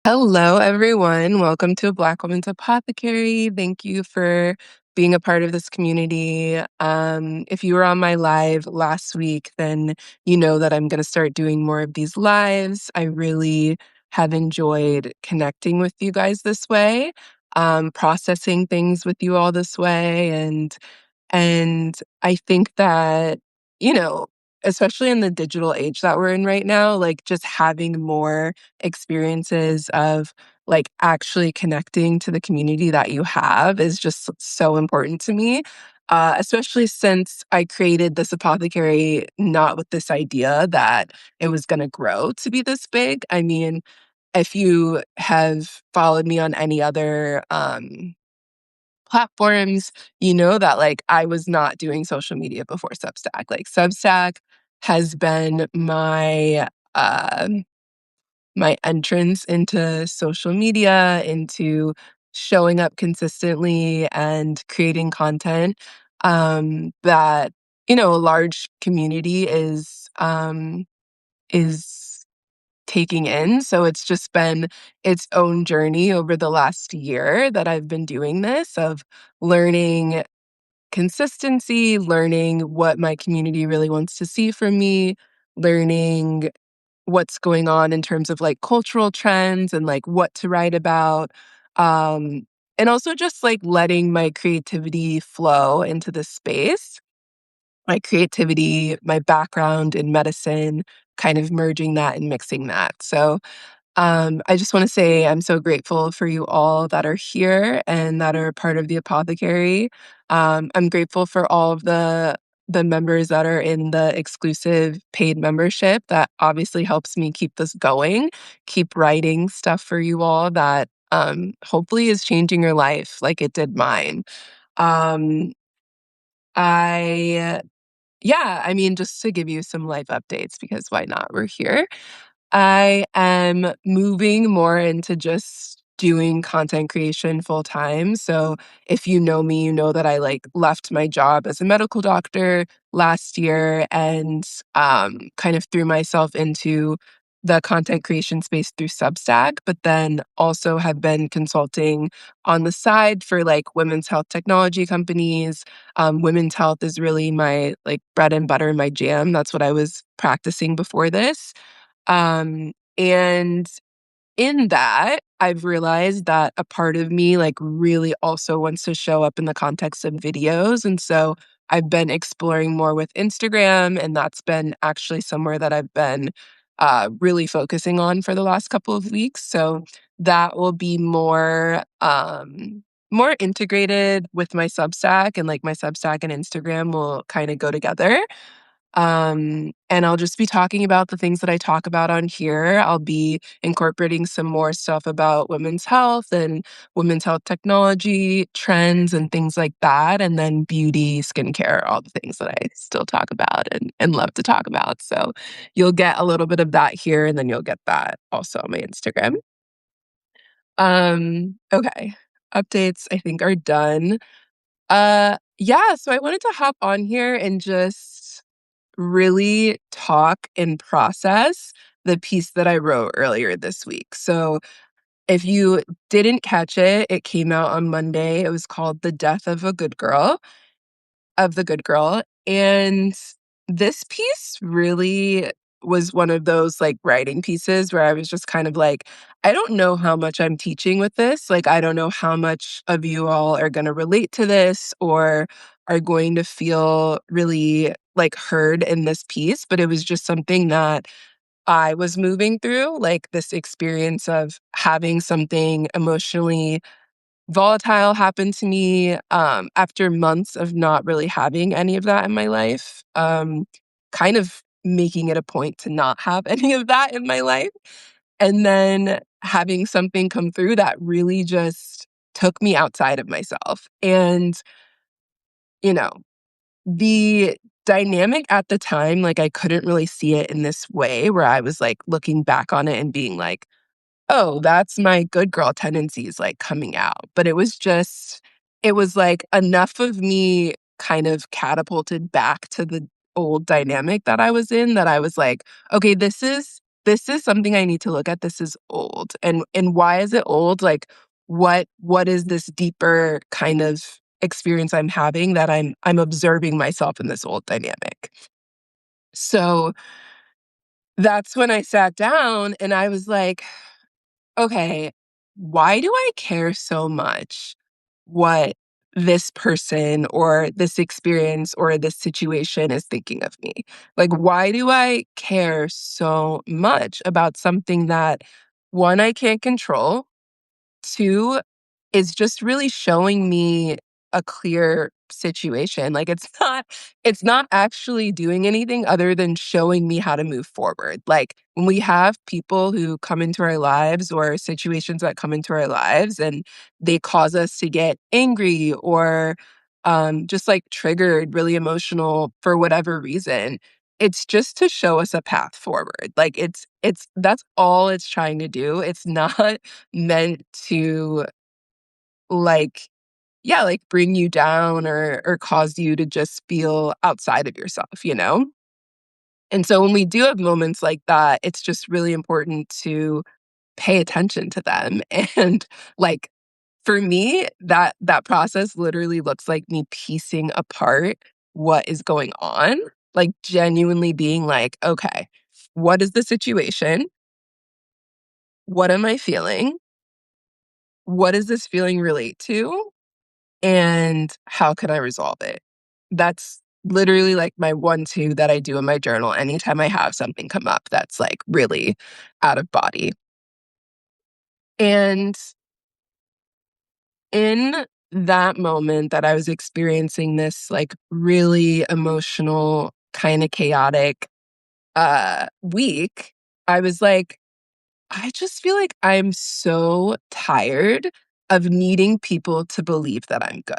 Hello, everyone. Welcome to Black Woman's Apothecary. Thank you for being a part of this community. If you were on my live last week, then you know that I'm going to start doing more of these lives. I really have enjoyed connecting with you guys this way, processing things with you all this way, and I think that, you know, especially in the digital age that we're in right now, like just having more experiences of like actually connecting to the community that you have is just so important to me. Especially since I created this apothecary not with this idea that it was going to grow to be this big. I mean, if you have followed me on any other platforms, you know that like I was not doing social media before Substack. Like Substack has been my entrance into social media, into showing up consistently and creating content that a large community is taking in. So it's just been its own journey over the last year that I've been doing this, of learning consistency, learning what my community really wants to see from me, learning what's going on in terms of like cultural trends and like what to write about. And also just like letting my creativity flow into the space, my creativity, my background in medicine, kind of merging that and mixing that. So I just want to say I'm so grateful for you all that are here and that are part of the apothecary. I'm grateful for all of the members that are in the exclusive paid membership. That obviously helps me keep this going, keep writing stuff for you all that hopefully is changing your life like it did mine. Um, I Yeah, I mean, just to give you some life updates, because why not? We're here. I am moving more into just doing content creation full time. So if you know me, you know that I like left my job as a medical doctor last year and kind of threw myself into the content creation space through Substack, but then also have been consulting on the side for like women's health technology companies. Women's health is really my like bread and butter, my jam. That's what I was practicing before this. And in that, I've realized that a part of me like really also wants to show up in the context of videos. And so I've been exploring more with Instagram, and that's been actually somewhere that I've been really focusing on for the last couple of weeks. So that will be more integrated with my Substack, and like my Substack and Instagram will kind of go together. And I'll just be talking about the things that I talk about on here. I'll be incorporating some more stuff about women's health and women's health technology, trends, and things like that. And then beauty, skincare, all the things that I still talk about and love to talk about. So you'll get a little bit of that here, and then you'll get that also on my Instagram. Okay. Updates, I think, are done. Yeah, so I wanted to hop on here and just really talk and process the piece that I wrote earlier this week. So if you didn't catch it, it came out on Monday. It was called The Death of a Good Girl, of the Good Girl. And this piece really was one of those like writing pieces where I was just kind of like, I don't know how much I'm teaching with this. Like, I don't know how much of you all are going to relate to this or are going to feel really like heard in this piece. But it was just something that I was moving through, like this experience of having something emotionally volatile happened to me after months of not really having any of that in my life, kind of making it a point to not have any of that in my life. And then having something come through that really just took me outside of myself. And, you know, the dynamic at the time, like I couldn't really see it in this way where I was like looking back on it and being like, oh, that's my good girl tendencies like coming out. But it was like enough of me kind of catapulted back to the old dynamic that I was in, that I was like, okay, this is this is something I need to look at. This is old. And why is it old? Like, what is this deeper kind of experience I'm having that I'm observing myself in this old dynamic? So that's when I sat down and I was like, okay, why do I care so much what this person or this experience or this situation is thinking of me? Like, why do I care so much about something that, one, I can't control, two, is just really showing me a clear situation. Like it's not actually doing anything other than showing me how to move forward. Like when we have people who come into our lives or situations that come into our lives and they cause us to get angry or just like triggered, really emotional for whatever reason, it's just to show us a path forward. Like it's that's all it's trying to do. It's not meant to like yeah, like bring you down or cause you to just feel outside of yourself, you know? And so when we do have moments like that, it's just really important to pay attention to them. And like for me, that process literally looks like me piecing apart what is going on, like genuinely being like, okay, what is the situation? What am I feeling? What does this feeling relate to? And how can I resolve it? That's literally like my 1-2 that I do in my journal anytime I have something come up that's like really out of body. And in that moment that I was experiencing this like really emotional, kind of chaotic week, I was like, I just feel like I'm so tired of needing people to believe that I'm good.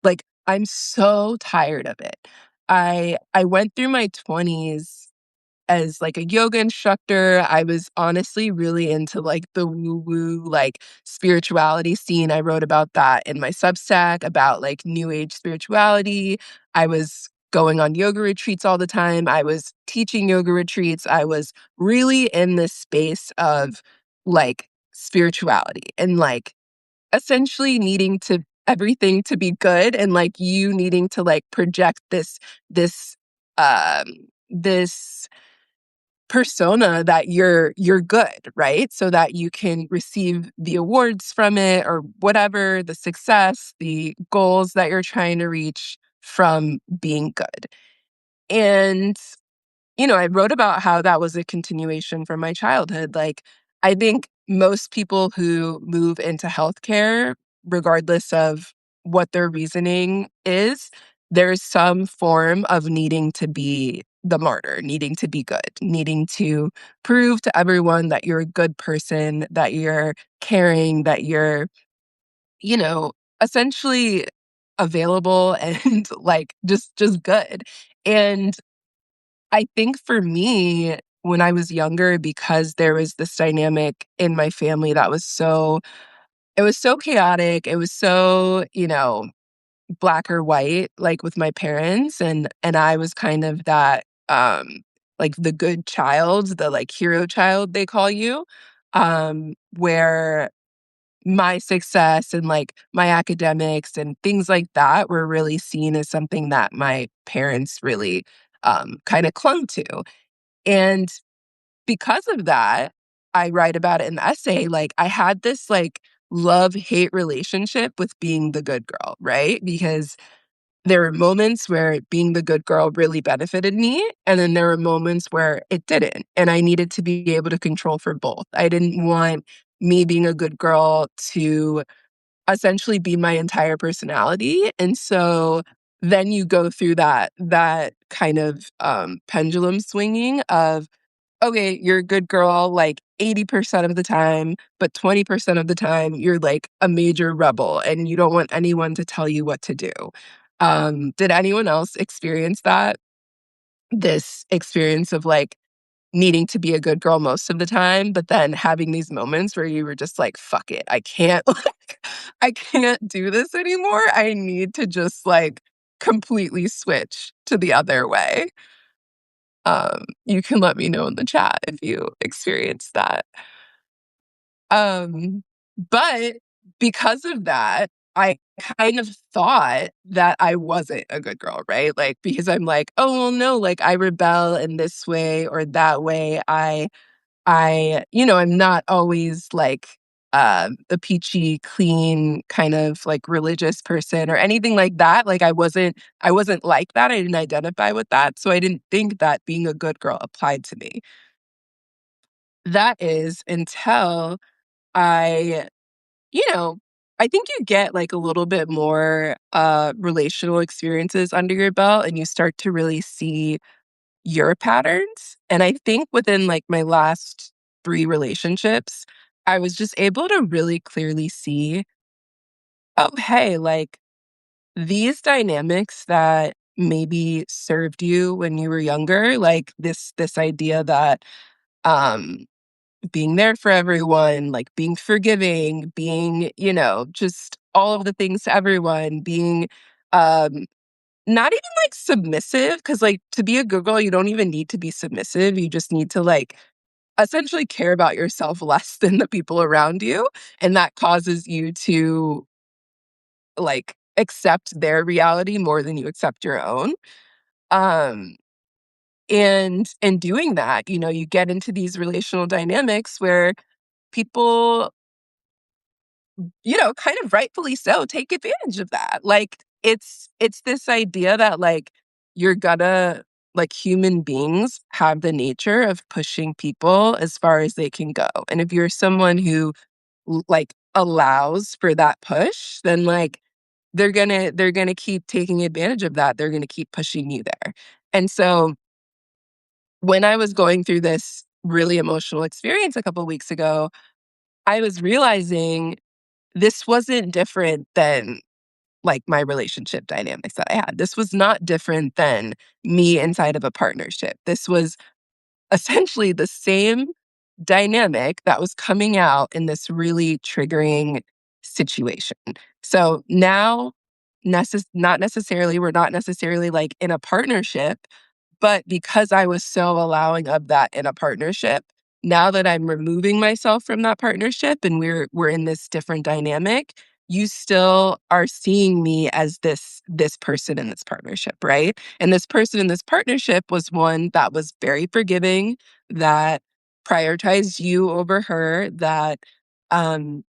Like, I'm so tired of it. I went through my 20s as, like, a yoga instructor. I was honestly really into, like, the woo-woo, like, spirituality scene. I wrote about that in my Substack about, like, new age spirituality. I was going on yoga retreats all the time. I was teaching yoga retreats. I was really in this space of, like, spirituality and, like, essentially needing to everything to be good and, like, you needing to, like, project this, um this persona that you're good, right? So that you can receive the awards from it or whatever, the success, the goals that you're trying to reach from being good. And I wrote about how that was a continuation from my childhood. Like, I think most people who move into healthcare, regardless of what their reasoning is, there's some form of needing to be the martyr, needing to be good, needing to prove to everyone that you're a good person, that you're caring, that you're, you know, essentially available and like just good. And I think for me, when I was younger, because there was this dynamic in my family that was it was so chaotic. It was so, black or white, like with my parents. And I was kind of that, like the good child, the like hero child, they call you, where my success and like my academics and things like that were really seen as something that my parents really kind of clung to. And because of that, I write about it in the essay, like, I had this, like, love-hate relationship with being the good girl, right? Because there were moments where being the good girl really benefited me, and then there were moments where it didn't, and I needed to be able to control for both. I didn't want me being a good girl to essentially be my entire personality, and so then you go through that kind of, pendulum swinging of okay, you're a good girl like 80% of the time, but 20% of the time you're like a major rebel and you don't want anyone to tell you what to do. Did anyone else experience that? This experience of like needing to be a good girl most of the time, but then having these moments where you were just like, fuck it, I can't like I can't do this anymore. I need to just like completely switch to the other way. You can let me know in the chat if you experienced that. Um, but because of that, I kind of thought that I wasn't a good girl, right? Like, because I'm like, "Oh, well, no, like, I rebel in this way or that way. I'm not always like, the peachy, clean, kind of, like, religious person or anything like that." Like, I wasn't like that. I didn't identify with that, so I didn't think that being a good girl applied to me. That is until I you know, I think you get, like, a little bit more, relational experiences under your belt, and you start to really see your patterns, and I think within, like, my last 3 relationships, I was just able to really clearly see, "Oh, hey, like, these dynamics that maybe served you when you were younger, like, this idea that, um, being there for everyone, like, being forgiving, being, just all of the things to everyone, being, um, not even, like, submissive, because like, to be a good girl, you don't even need to be submissive, you just need to, like, essentially care about yourself less than the people around you, and that causes you to, like, accept their reality more than you accept your own. Um, and in doing that, you get into these relational dynamics where people, kind of rightfully so, take advantage of that. Like, it's this idea that, like, you're gonna like, human beings have the nature of pushing people as far as they can go, and if you're someone who, like, allows for that push, then, like, they're gonna keep taking advantage of that, they're gonna keep pushing you there. And so, when I was going through this really emotional experience a couple weeks ago, I was realizing this wasn't different than, like, my relationship dynamics that I had. This was not different than me inside of a partnership. This was essentially the same dynamic that was coming out in this really triggering situation. So now, we're not necessarily like in a partnership, but because I was so allowing of that in a partnership, now that I'm removing myself from that partnership and we're in this different dynamic, you still are seeing me as this person in this partnership, right? And this person in this partnership was one that was very forgiving, that prioritized you over her, that um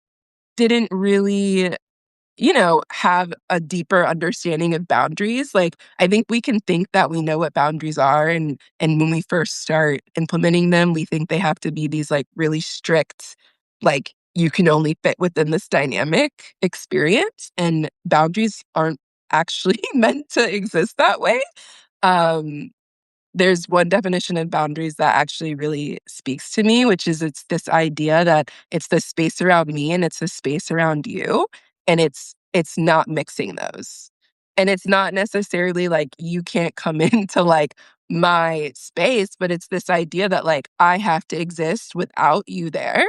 didn't really, have a deeper understanding of boundaries. Like, I think we can think that we know what boundaries are, and when we first start implementing them, we think they have to be these, like, really strict, like, you can only fit within this dynamic experience, and boundaries aren't actually meant to exist that way. Um, there's one definition of boundaries that actually really speaks to me, which is it's this idea that it's the space around me and it's the space around you, and it's not mixing those. And it's not necessarily like you can't come into, like, my space, but it's this idea that, like, I have to exist without you there,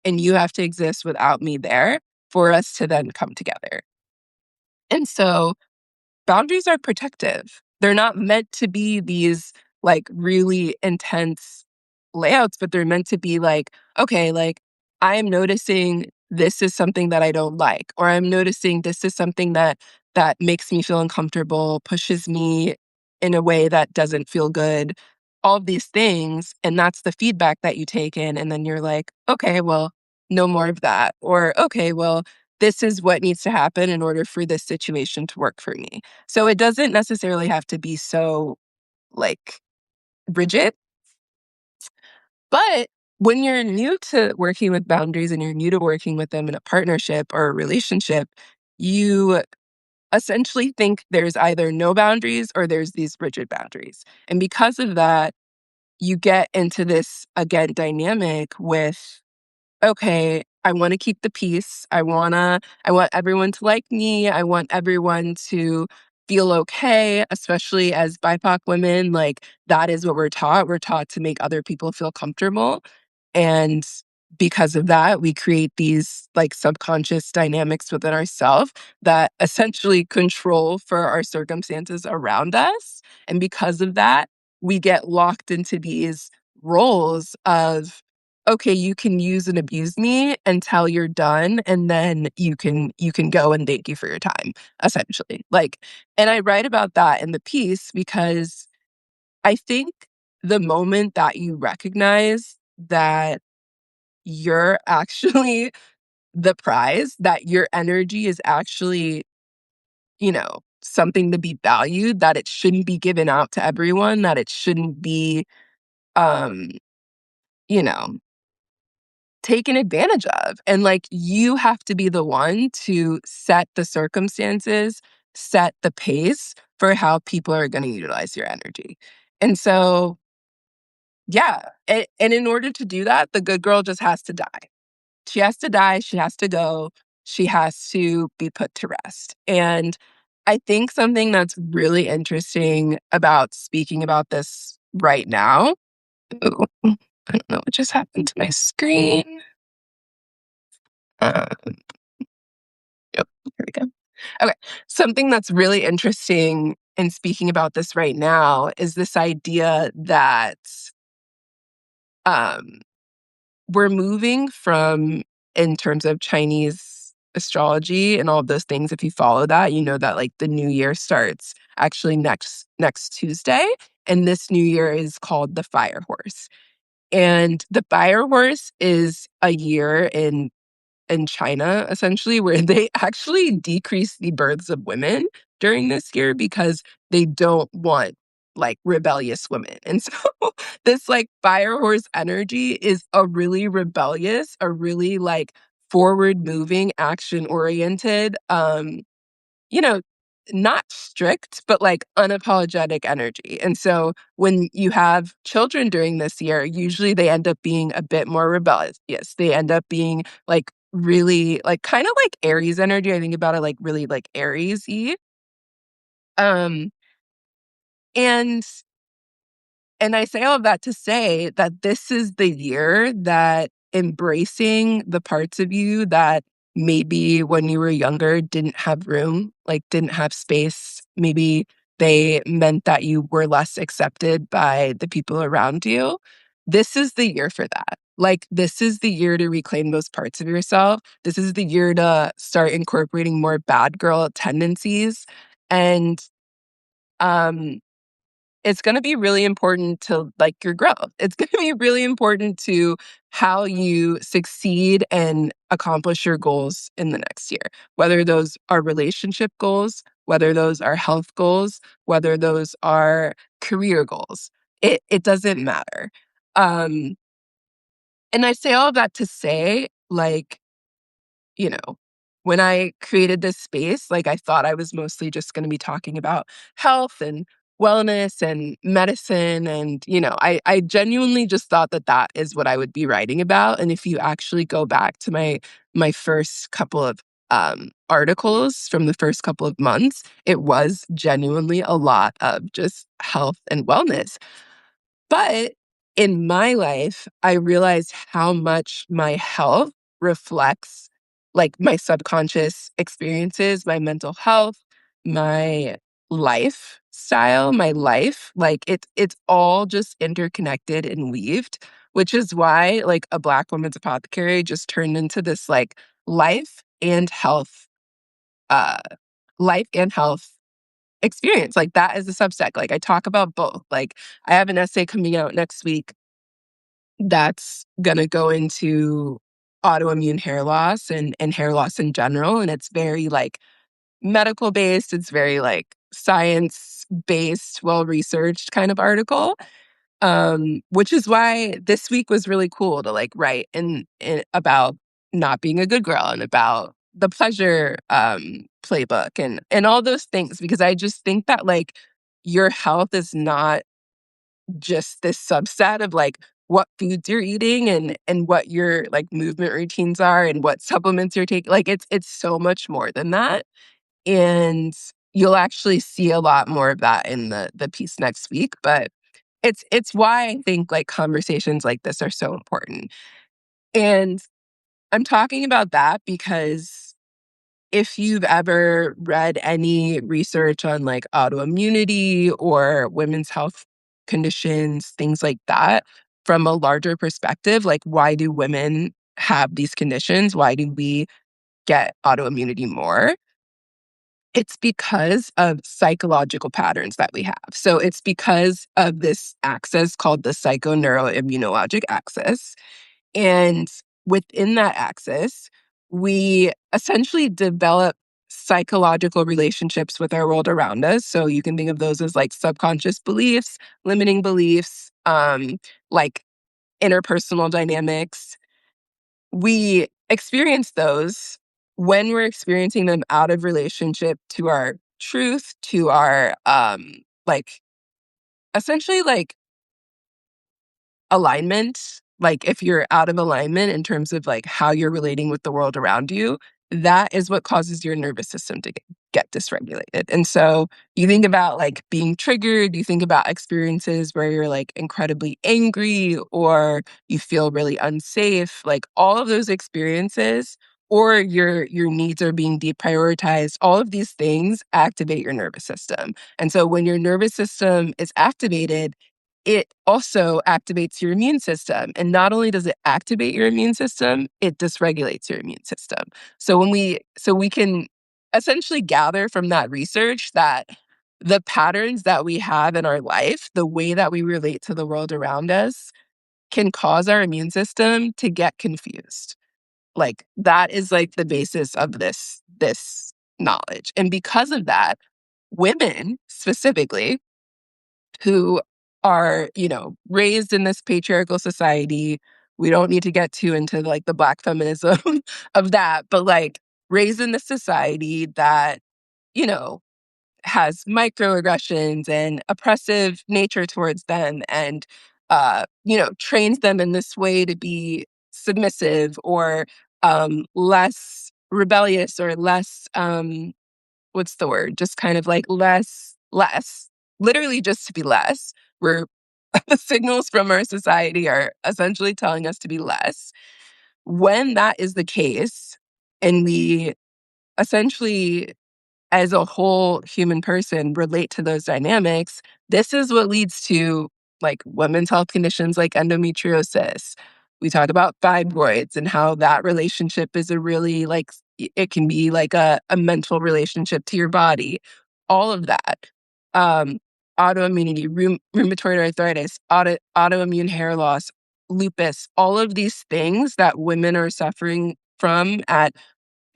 and you have to exist without me there for us to then come together. And so boundaries are protective. They're not meant to be these, like, really intense layouts, but they're meant to be like, "Okay, like, I'm noticing this is something that I don't like," or, "I'm noticing this is something that makes me feel uncomfortable, pushes me in a way that doesn't feel good." All of these things, and that's the feedback that you take in, and then you're like, "Okay, well, no more of that," or, "Okay, well, this is what needs to happen in order for this situation to work for me." So it doesn't necessarily have to be so, like, rigid, but when you're new to working with boundaries and you're new to working with them in a partnership or a relationship, you essentially think there's either no boundaries or there's these rigid boundaries. And because of that, you get into this, again, dynamic with, okay, I wanna keep the peace. I want everyone to like me. I want everyone to feel okay, especially as BIPOC women, like, that is what we're taught. We're taught to make other people feel comfortable, and because of that, we create these, like, subconscious dynamics within ourselves that essentially control for our circumstances around us, and because of that, we get locked into these roles of, okay, you can use and abuse me until you're done, and then you can go and thank you for your time, essentially. Like, and I write about that in the piece because I think the moment that you recognize that you're actually the prize, that your energy is actually, something to be valued, that it shouldn't be given out to everyone, that it shouldn't be, um, you know, taken advantage of. And like, you have to be the one to set the circumstances, set the pace for how people are going to utilize your energy. And so, yeah. And in order to do that, the good girl just has to die. She has to die. She has to go. She has to be put to rest. And I think something that's really interesting about speaking about this right now. Ooh, I don't know what just happened to my screen. Uh, yep, here we go. Okay. Something that's really interesting in speaking about this right now is this idea that um, we're moving from, in terms of Chinese astrology and all of those things, if you follow that, you know that like the new year starts actually next Tuesday. And this new year is called the Fire Horse. And the Fire Horse is a year in China, essentially, where they actually decrease the births of women during this year because they don't want like rebellious women. And so this like fire horse energy is a really rebellious, a really like forward moving, action oriented, you know, not strict, but like unapologetic energy. And so when you have children during this year, usually they end up being a bit more rebellious. Yes, they end up being like really like kind of like Aries energy. I think about it like really like Aries-y. Um and And I say all of that to say that this is the year that embracing the parts of you that maybe when you were younger didn't have room, like didn't have space. Maybe they meant that you were less accepted by the people around you. This is the year for that. Like, this is the year to reclaim those parts of yourself. This is the year to start incorporating more bad girl tendencies. And, um, it's gonna be really important to, like, your growth. It's gonna be really important to how you succeed and accomplish your goals in the next year, whether those are relationship goals, whether those are health goals, whether those are career goals. It doesn't matter. Um, and I say all of that to say, like, you know, when I created this space, like I thought I was mostly just going to be talking about health and wellness and medicine. And, I genuinely just thought that that is what I would be writing about. And if you actually go back to my first couple of articles from the first couple of months, it was genuinely a lot of just health and wellness. But in my life, I realized how much my health reflects like my subconscious experiences, my mental health, my lifestyle, my life. Like it's all just interconnected and weaved, which is why like a Black woman's apothecary just turned into this like life and health, uh life and health experience. Like that is a Substack. Like I talk about both. Like I have an essay coming out next week that's gonna go into autoimmune hair loss and hair loss in general. And it's very like medical based, it's very like science based, well researched kind of article. Which is why this week was really cool to like write in about not being a good girl and about the pleasure playbook and all those things, because I just think that like your health is not just this subset of like what foods you're eating and what your like movement routines are and what supplements you're taking. Like it's so much more than that. And you'll actually see a lot more of that in the piece next week. But it's why I think like conversations like this are so important. And I'm talking about that because if you've ever read any research on like autoimmunity or women's health conditions, things like that, from a larger perspective, like why do women have these conditions? Why do we get autoimmunity more? It's because of psychological patterns that we have. So it's because of this axis called the psychoneuroimmunologic axis. And within that axis, we essentially develop psychological relationships with our world around us. So you can think of those as like subconscious beliefs, limiting beliefs, like interpersonal dynamics. We experience those when we're experiencing them out of relationship to our truth, to our like essentially like alignment, like if you're out of alignment in terms of like how you're relating with the world around you, that is what causes your nervous system to get dysregulated. And so you think about like being triggered, you think about experiences where you're like incredibly angry or you feel really unsafe, like all of those experiences or your needs are being deprioritized, all of these things activate your nervous system. And so when your nervous system is activated, it also activates your immune system. And not only does it activate your immune system, it dysregulates your immune system. So we can essentially gather from that research that the patterns that we have in our life, the way that we relate to the world around us, can cause our immune system to get confused. Like that is like the basis of this knowledge. And because of that, women specifically who are, raised in this patriarchal society. We don't need to get too into like the Black feminism of that, but like raised in this society that, you know, has microaggressions and oppressive nature towards them and, trains them in this way to be submissive or less rebellious or less what's the word? Just kind of like less, literally just to be less. We're the signals from our society are essentially telling us to be less. When that is the case, and we essentially as a whole human person relate to those dynamics, this is what leads to like women's health conditions like endometriosis. We talk about fibroids and how that relationship is a really like, it can be like a mental relationship to your body, all of that. Um, Autoimmunity, rheumatoid arthritis, autoimmune hair loss, lupus, all of these things that women are suffering from at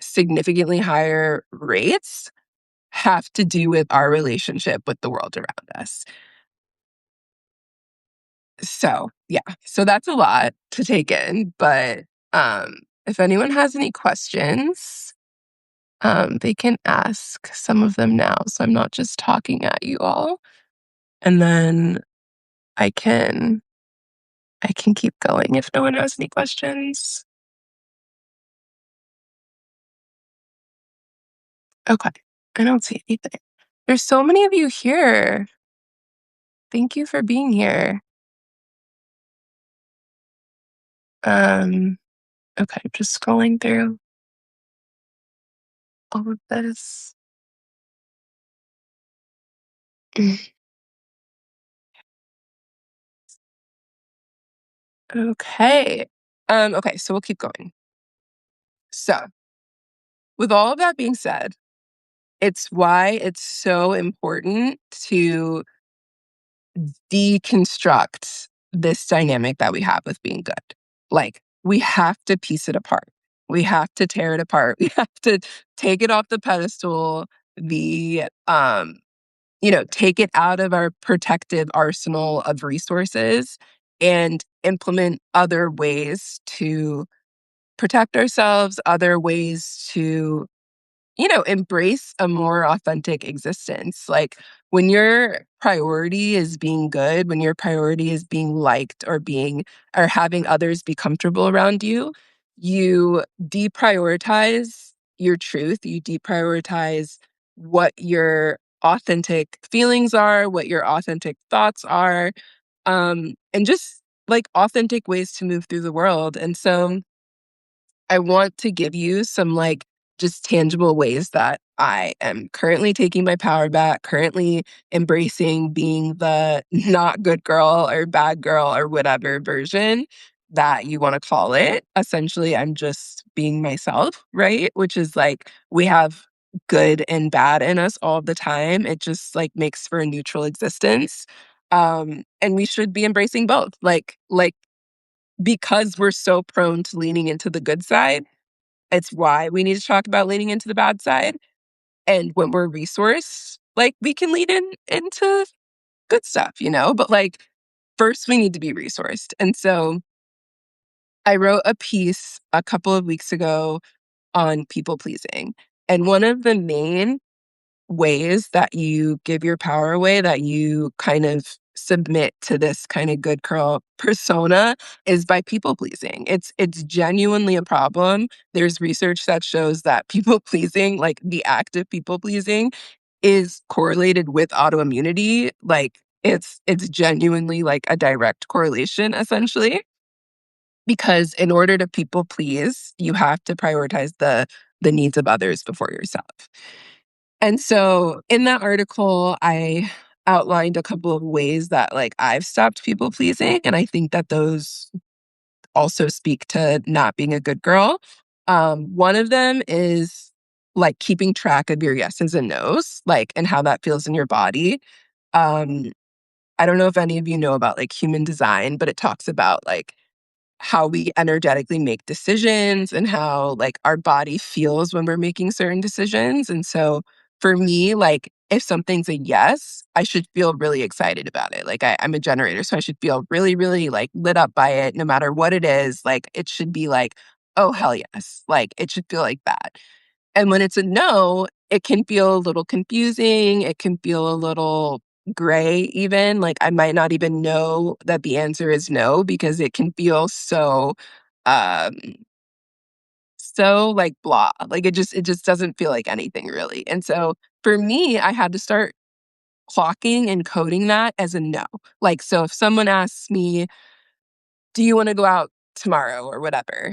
significantly higher rates have to do with our relationship with the world around us. So, yeah. So that's a lot to take in, but if anyone has any questions, they can ask some of them now. So I'm not just talking at you all. And then I can keep going if no one has any questions. Okay. I don't see anything. There's so many of you here. Thank you for being here. Okay, just scrolling through all of this. Okay. Okay, so we'll keep going. So, with all of that being said, it's why it's so important to deconstruct this dynamic that we have with being good. Like, we have to piece it apart. We have to tear it apart. We have to take it off the pedestal, the take it out of our protective arsenal of resources and implement other ways to protect ourselves, other ways to, embrace a more authentic existence. Like when your priority is being good, when your priority is being liked or having others be comfortable around you, you deprioritize your truth, you deprioritize what your authentic feelings are, what your authentic thoughts are, and just like authentic ways to move through the world. And so I want to give you some like just tangible ways that I am currently taking my power back, currently embracing being the not good girl or bad girl or whatever version that you want to call it. Essentially, I'm just being myself, right? Which is like we have good and bad in us all the time. It just like makes for a neutral existence. And we should be embracing both. Like because we're so prone to leaning into the good side, it's why we need to talk about leaning into the bad side. And when we're resourced, like we can lean into good stuff, you know? But like first we need to be resourced. And so I wrote a piece a couple of weeks ago on people pleasing. And one of the main ways that you give your power away, that you kind of submit to this kind of good girl persona is by people pleasing. It's genuinely a problem. There's research that shows that people pleasing, like the act of people pleasing, is correlated with autoimmunity. Like it's genuinely like a direct correlation essentially because in order to people please, you have to prioritize the needs of others before yourself. And so in that article, I outlined a couple of ways that like I've stopped people pleasing. And I think that those also speak to not being a good girl. One of them is like keeping track of your yeses and nos, like and how that feels in your body. Um, I don't know if any of you know about like human design, but it talks about like how we energetically make decisions and how like our body feels when we're making certain decisions. And so for me, like if something's a yes, I should feel really excited about it. Like I'm a generator, so I should feel really, really like lit up by it no matter what it is. Like it should be like, oh hell yes. Like it should feel like that. And when it's a no, it can feel a little confusing. It can feel a little gray, even. Like I might not even know that the answer is no because it can feel um, so like blah. Like it just doesn't feel like anything really. And so for me, I had to start clocking and coding that as a no. Like, so if someone asks me, do you want to go out tomorrow or whatever?